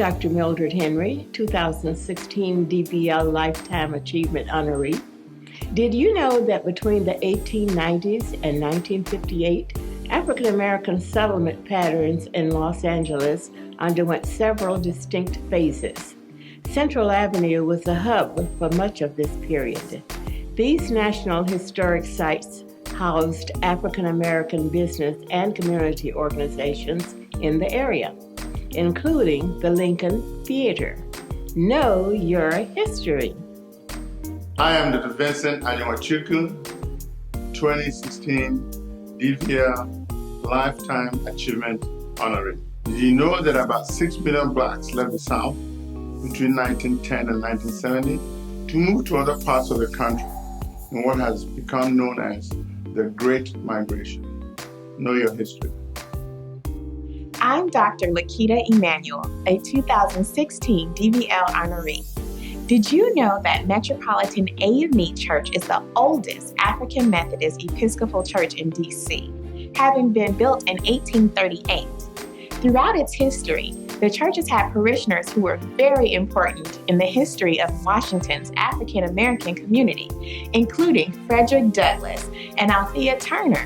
Dr. Mildred Henry, 2016 DVL Lifetime Achievement Honoree. Did you know that between the 1890s and 1958, African American settlement patterns in Los Angeles underwent several distinct phases? Central Avenue was the hub for much of this period. These National Historic Sites housed African American business and community organizations in the area, including the Lincoln Theater. Know your history. I am Dr. Vincent Ajanwachuku, 2016 DVL Lifetime Achievement Honoree. Did you know that about 6 million blacks left the South between 1910 and 1970 to move to other parts of the country in what has become known as the Great Migration? Know your history. I'm Dr. LaKita Emmanuel, a 2016 DVL honoree. Did you know that Metropolitan AME Church is the oldest African Methodist Episcopal church in D.C., having been built in 1838? Throughout its history, the church has had parishioners who were very important in the history of Washington's African American community, including Frederick Douglass and Althea Turner.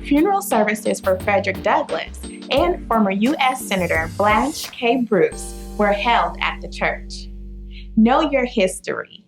Funeral services for Frederick Douglass and former U.S. Senator Blanche K. Bruce were held at the church. Know your history.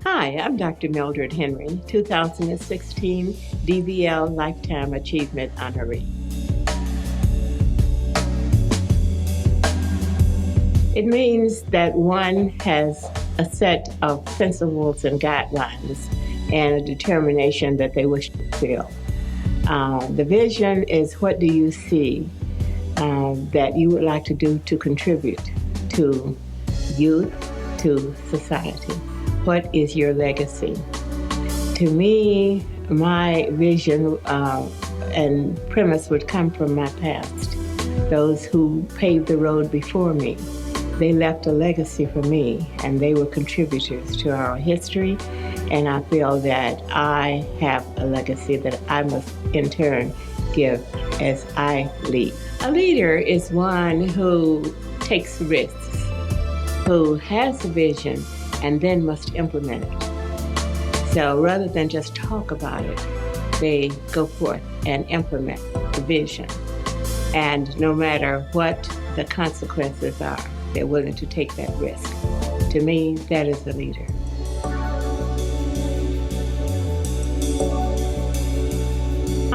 Hi, I'm Dr. Mildred Henry, 2016 DVL Lifetime Achievement Honoree. It means that one has a set of principles and guidelines and a determination that they wish to fulfill. The vision is, what do you see that you would like to do to contribute to youth, to society? What is your legacy? To me, my vision and premise would come from my past. Those who paved the road before me, they left a legacy for me, and they were contributors to our history, and I feel that I have a legacy that I must in turn give as I lead. A leader is one who takes risks, who has a vision, and then must implement it. So rather than just talk about it, they go forth and implement the vision. And no matter what the consequences are, they're willing to take that risk. To me, that is a leader.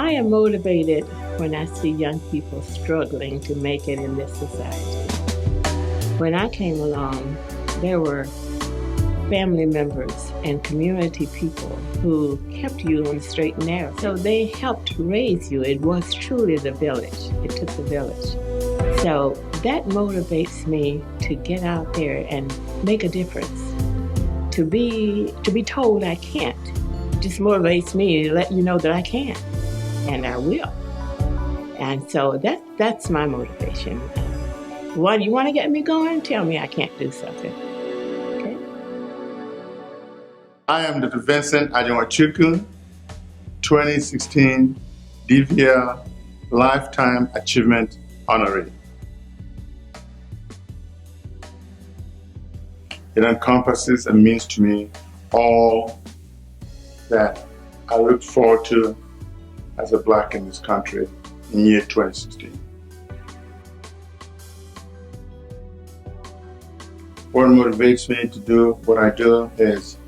I am motivated when I see young people struggling to make it in this society. When I came along, there were family members and community people who kept you on the straight and narrow. So they helped raise you. It was truly the village. It took the village. So that motivates me to get out there and make a difference. To be told I can't just motivates me to let you know that I can, and I will. And so that's my motivation. What, you want to get me going? Tell me I can't do something. Okay? I am Dr. Vincent Ajanwachuku, 2016 DVL Lifetime Achievement Honoree. It encompasses and means to me all that I look forward to as a Black in this country in year 2016. What motivates me to do what I do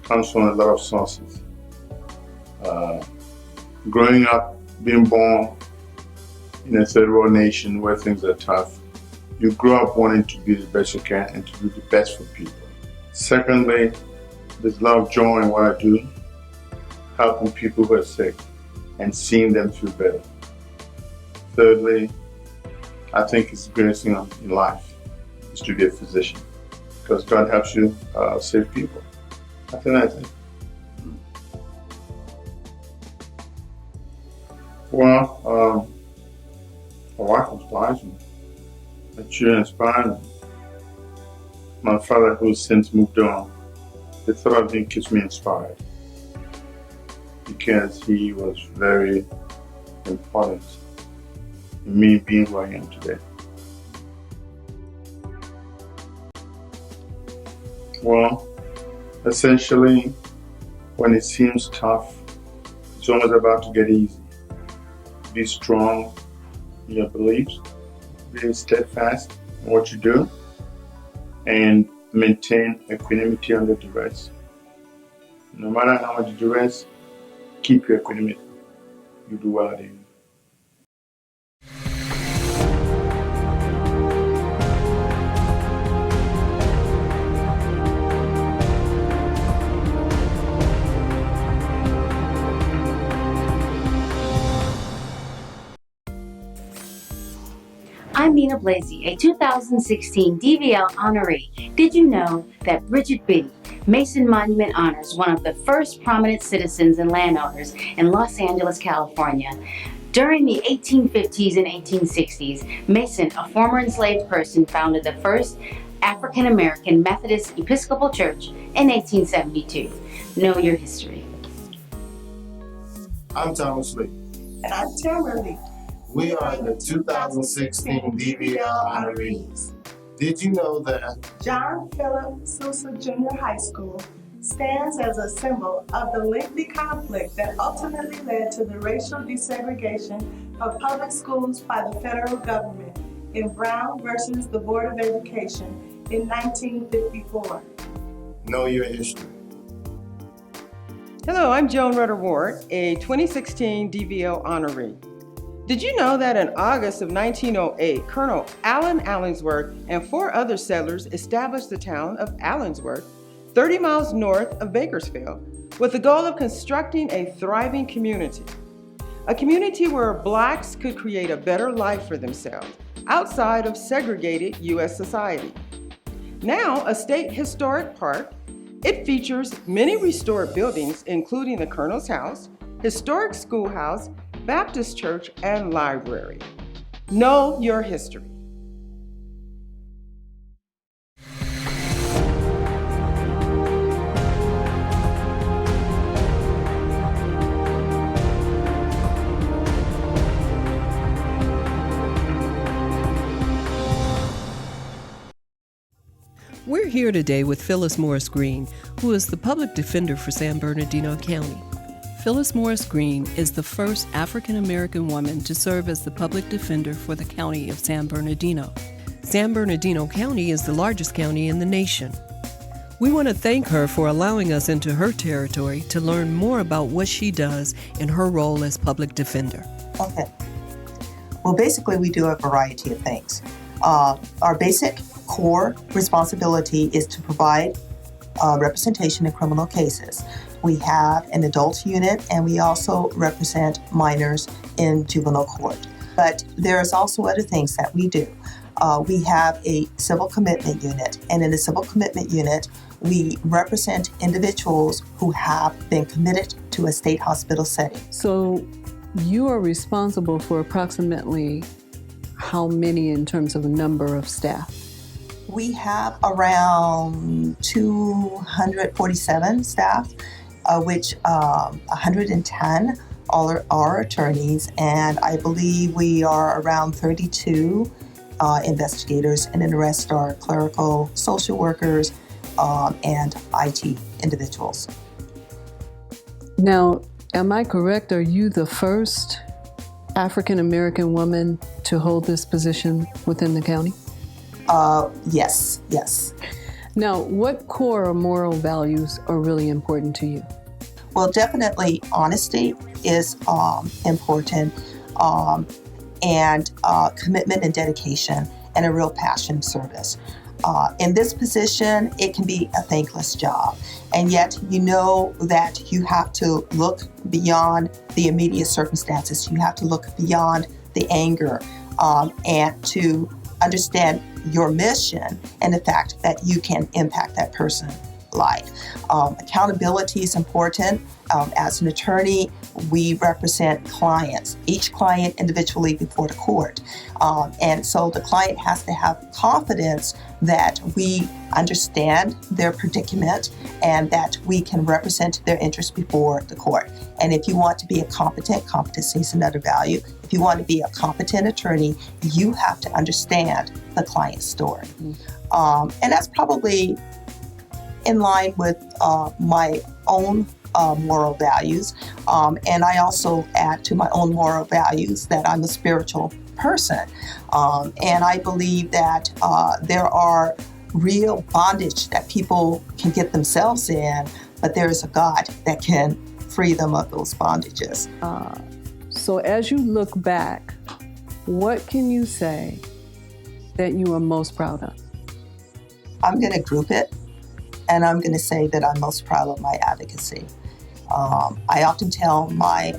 comes from a lot of sources. Growing up, being born in a third world nation where things are tough, you grow up wanting to be the best you can and to do the best for people. Secondly, there's a lot of joy in what I do, helping people who are sick and seeing them feel better. Thirdly, I think it's the greatest thing in life is to be a physician, because God helps you save people. I think that's it. Well, my wife inspires me. My children inspire me. my father, who's since moved on, the thought of him keeps me inspired because he was very important in me being who I am today. Well, essentially, when it seems tough, it's almost about to get easy. Be strong in your beliefs, be steadfast in what you do, and maintain equanimity under duress. No matter how much duress, keep your equanimity. You do well at the end. I'm Mina Blazy, a 2016 DVL honoree. Did you know that Bridget Biddy, Mason Monument Honors, one of the first prominent citizens and landowners in Los Angeles, California? During the 1850s and 1860s, Mason, a former enslaved person, founded the first African-American Methodist Episcopal Church in 1872. Know your history. I'm Thomas Lee. And I'm Tamara Lee. We are the 2016 DVL honorees. Did you know that John Philip Sousa Junior High School stands as a symbol of the lengthy conflict that ultimately led to the racial desegregation of public schools by the federal government in Brown versus the Board of Education in 1954? Know your history. Hello, I'm Joan Rudder Ward, a 2016 DVL honoree. Did you know that in August of 1908, Colonel Allen Allensworth and 4 other settlers established the town of Allensworth, 30 miles north of Bakersfield, with the goal of constructing a thriving community? A community where Blacks could create a better life for themselves outside of segregated U.S. society. Now a state historic park, it features many restored buildings, including the Colonel's House, historic schoolhouse, Baptist church, and library. Know your history. We're here today with Phyllis Morris Green, who is the public defender for San Bernardino County. Phyllis Morris Green is the first African-American woman to serve as the public defender for the county of San Bernardino. San Bernardino County is the largest county in the nation. We want to thank her for allowing us into her territory to learn more about what she does in her role as public defender. Okay. Well, basically, we do a variety of things. Our basic core responsibility is to provide representation in criminal cases. We have an adult unit, and we also represent minors in juvenile court. But there's also other things that we do. We have a civil commitment unit, and in the civil commitment unit, we represent individuals who have been committed to a state hospital setting. So you are responsible for approximately how many in terms of a number of staff? We have around 247 staff, which 110 are attorneys, and I believe we are around 32 investigators, and then the rest are clerical, social workers, and IT individuals. Now, am I correct? Are you the first African-American woman to hold this position within the county? Yes. Now, what core or moral values are really important to you? Well, definitely honesty is important, and commitment and dedication, and a real passion of service. In this position, it can be a thankless job, and yet you know that you have to look beyond the immediate circumstances. You have to look beyond the anger, and to understand your mission and the fact that you can impact that person life. Accountability is important. As an attorney, we represent clients, each client individually before the court. And so the client has to have confidence that we understand their predicament and that we can represent their interests before the court. And if you want to be a competency is another value. If you want to be a competent attorney, you have to understand the client's story. And that's probably in line with my own moral values. And I also add to my own moral values that I'm a spiritual person. And I believe that there are real bondage that people can get themselves in, but there is a God that can free them of those bondages. So as you look back, what can you say that you are most proud of? I'm going to group it, and I'm going to say that I'm most proud of my advocacy. I often tell my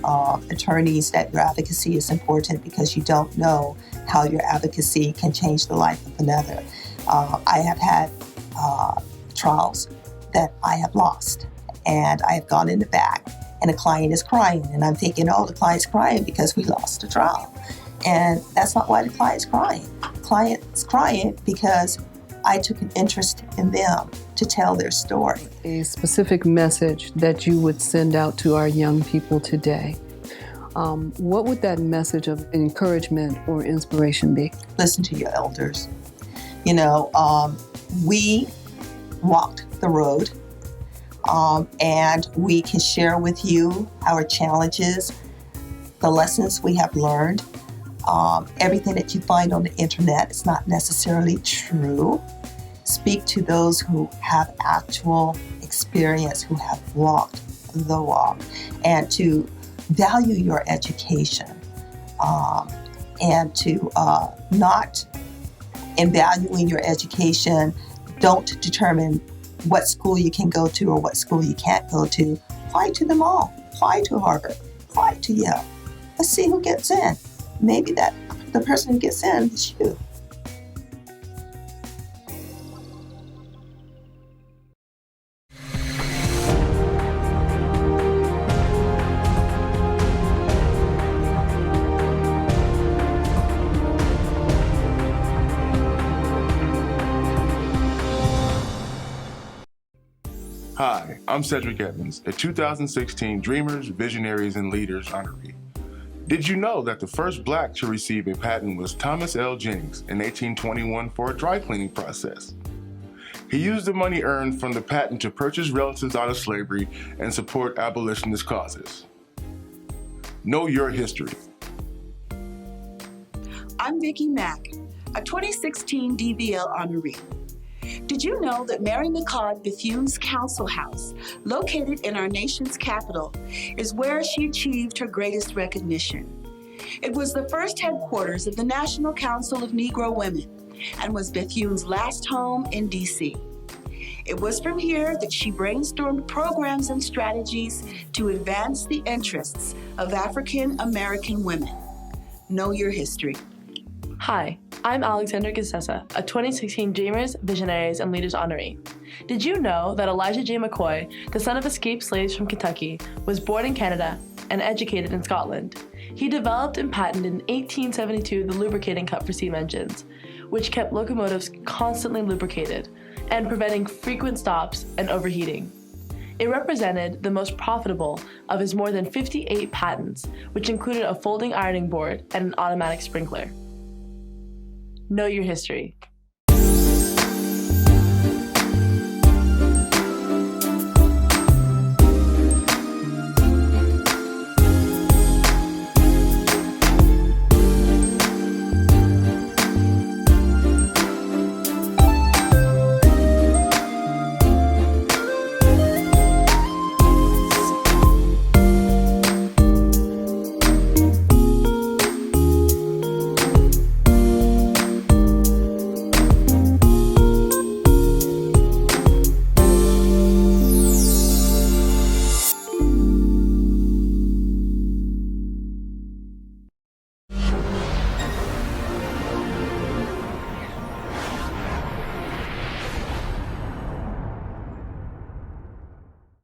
attorneys that your advocacy is important because you don't know how your advocacy can change the life of another. I have had trials that I have lost, and I have gone in the back, and a client is crying, and I'm thinking, oh, the client's crying because we lost the trial. And that's not why the client's crying. The client's crying because I took an interest in them to tell their story. A specific message that you would send out to our young people today, what would that message of encouragement or inspiration be? Listen to your elders. You know, we walked the road, and we can share with you our challenges, the lessons we have learned. Everything that you find on the internet is not necessarily true. Speak to those who have actual experience, who have walked the walk, and to value your education, and to not, in valuing your education, don't determine what school you can go to or what school you can't go to. Apply to them all. Apply to Harvard. Apply to Yale. Let's see who gets in. Maybe that the person who gets in is you. Hi, I'm Cedric Evans, a 2016 Dreamers, Visionaries, and Leaders honoree. Did you know that the first Black to receive a patent was Thomas L. Jennings in 1821 for a dry cleaning process? He used the money earned from the patent to purchase relatives out of slavery and support abolitionist causes. Know your history. I'm Vicki Mack, a 2016 DVL honoree. Did you know that Mary McCoy Bethune's Council House, located in our nation's capital, is where she achieved her greatest recognition? It was the first headquarters of the National Council of Negro Women and was Bethune's last home in D.C. It was from here that she brainstormed programs and strategies to advance the interests of African American women. Know your history. Hi, I'm Alexandra Gessesse, a 2016 Dreamers, Visionaries, and Leaders honoree. Did you know that Elijah McCoy, the son of escaped slaves from Kentucky, was born in Canada and educated in Scotland? He developed and patented in 1872 the lubricating cup for steam engines, which kept locomotives constantly lubricated and preventing frequent stops and overheating. It represented the most profitable of his more than 58 patents, which included a folding ironing board and an automatic sprinkler. Know your history.